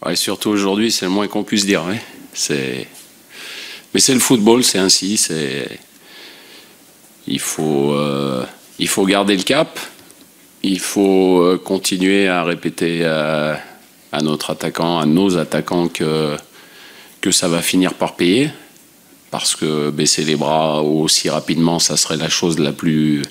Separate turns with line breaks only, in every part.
Ouais, surtout aujourd'hui, c'est le moins qu'on puisse dire. Ouais. Mais c'est le football, c'est ainsi. Il faut, il faut garder le cap. Il faut continuer à répéter à notre attaquant, à nos attaquants que ça va finir par payer. Parce que baisser les bras aussi rapidement, ça serait la chose la plus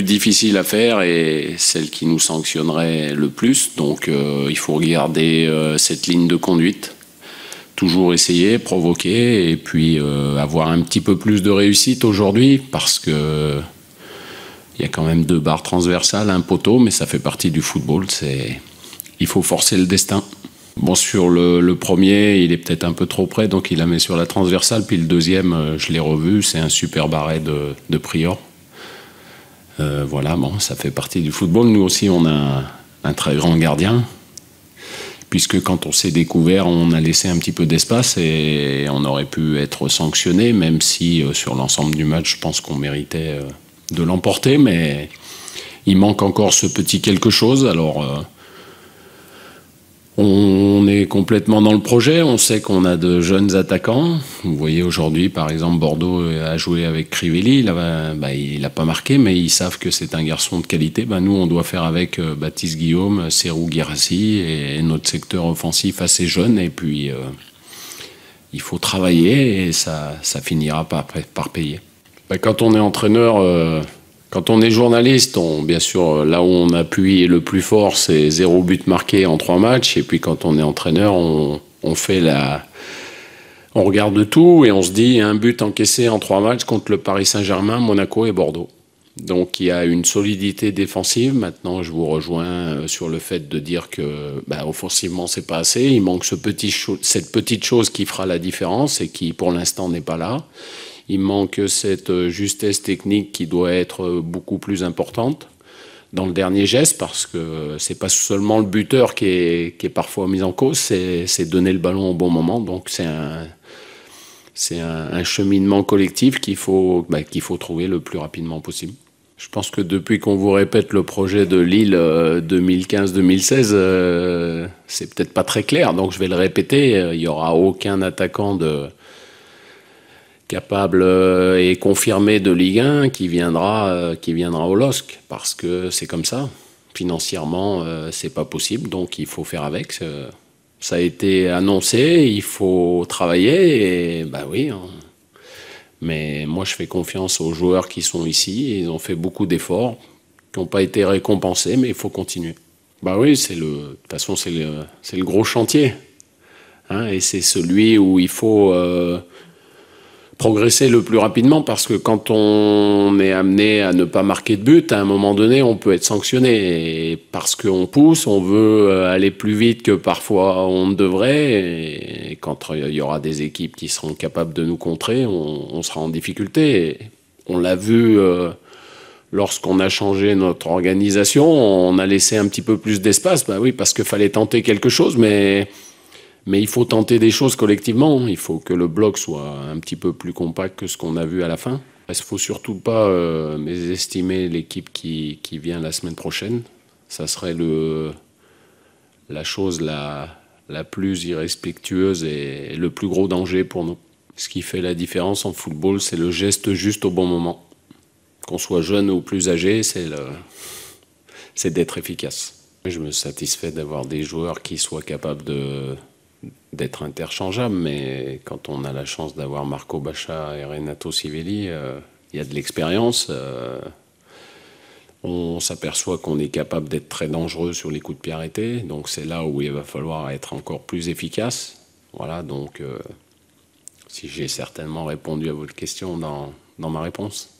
difficile à faire et celle qui nous sanctionnerait le plus. Donc il faut regarder cette ligne de conduite. Toujours essayer, provoquer et puis avoir un petit peu plus de réussite aujourd'hui parce que il y a quand même 2 barres transversales, un poteau, mais ça fait partie du football. Il faut forcer le destin. Bon, sur le premier, il est peut-être un peu trop près, donc il la met sur la transversale. Puis le deuxième, je l'ai revu, c'est un super barret de Prior. Voilà, bon, ça fait partie du football. Nous aussi, on a un très grand gardien, puisque quand on s'est découvert, on a laissé un petit peu d'espace et on aurait pu être sanctionné, même si sur l'ensemble du match, je pense qu'on méritait de l'emporter, mais il manque encore ce petit quelque chose. Alors, on est complètement dans le projet, on sait qu'on a de jeunes attaquants. Vous voyez aujourd'hui, par exemple, Bordeaux a joué avec Crivelli, il n'a pas marqué, mais ils savent que c'est un garçon de qualité. Nous, on doit faire avec Baptiste Guillaume, Serhou Guirassy et notre secteur offensif assez jeune. Et puis, il faut travailler et ça finira par payer. Quand on est entraîneur... Quand on est journaliste, bien sûr, là où on appuie le plus fort, c'est 0 but marqué en 3 matchs. Et puis quand on est entraîneur, on regarde tout et on se dit un but encaissé en 3 matchs contre le Paris Saint-Germain, Monaco et Bordeaux. Donc il y a une solidité défensive. Maintenant, je vous rejoins sur le fait de dire que offensivement, c'est pas assez. Il manque cette petite chose qui fera la différence et qui, pour l'instant, n'est pas là. Il manque cette justesse technique qui doit être beaucoup plus importante dans le dernier geste parce que c'est pas seulement le buteur qui est parfois mis en cause, c'est donner le ballon au bon moment. Donc c'est un cheminement collectif qu'il faut trouver le plus rapidement possible. Je pense que depuis qu'on vous répète le projet de Lille 2015-2016, c'est peut-être pas très clair. Donc je vais le répéter, il n'y aura aucun attaquant capable et confirmé de Ligue 1 qui viendra au LOSC parce que c'est comme ça. Financièrement, c'est pas possible, donc il faut faire avec. Ça a été annoncé, il faut travailler et oui. Mais moi, je fais confiance aux joueurs qui sont ici. Ils ont fait beaucoup d'efforts qui n'ont pas été récompensés, mais il faut continuer. Oui, de toute façon, c'est le gros chantier, hein, et c'est celui où il faut progresser le plus rapidement parce que quand on est amené à ne pas marquer de but, à un moment donné, on peut être sanctionné. Et parce qu'on pousse, on veut aller plus vite que parfois on ne devrait. Et quand il y aura des équipes qui seront capables de nous contrer, on sera en difficulté. Et on l'a vu lorsqu'on a changé notre organisation, on a laissé un petit peu plus d'espace. Oui, parce qu'il fallait tenter quelque chose, mais il faut tenter des choses collectivement. Il faut que le bloc soit un petit peu plus compact que ce qu'on a vu à la fin. Il ne faut surtout pas mésestimer l'équipe qui vient la semaine prochaine. Ça serait la chose la plus irrespectueuse et le plus gros danger pour nous. Ce qui fait la différence en football, c'est le geste juste au bon moment. Qu'on soit jeune ou plus âgé, c'est d'être efficace. Je me satisfais d'avoir des joueurs qui soient capables d'être interchangeables, mais quand on a la chance d'avoir Marco Baccia et Renato Sivelli, il y a de l'expérience. On s'aperçoit qu'on est capable d'être très dangereux sur les coups de pied arrêtés, donc c'est là où il va falloir être encore plus efficace. Voilà, donc si j'ai certainement répondu à votre question dans ma réponse.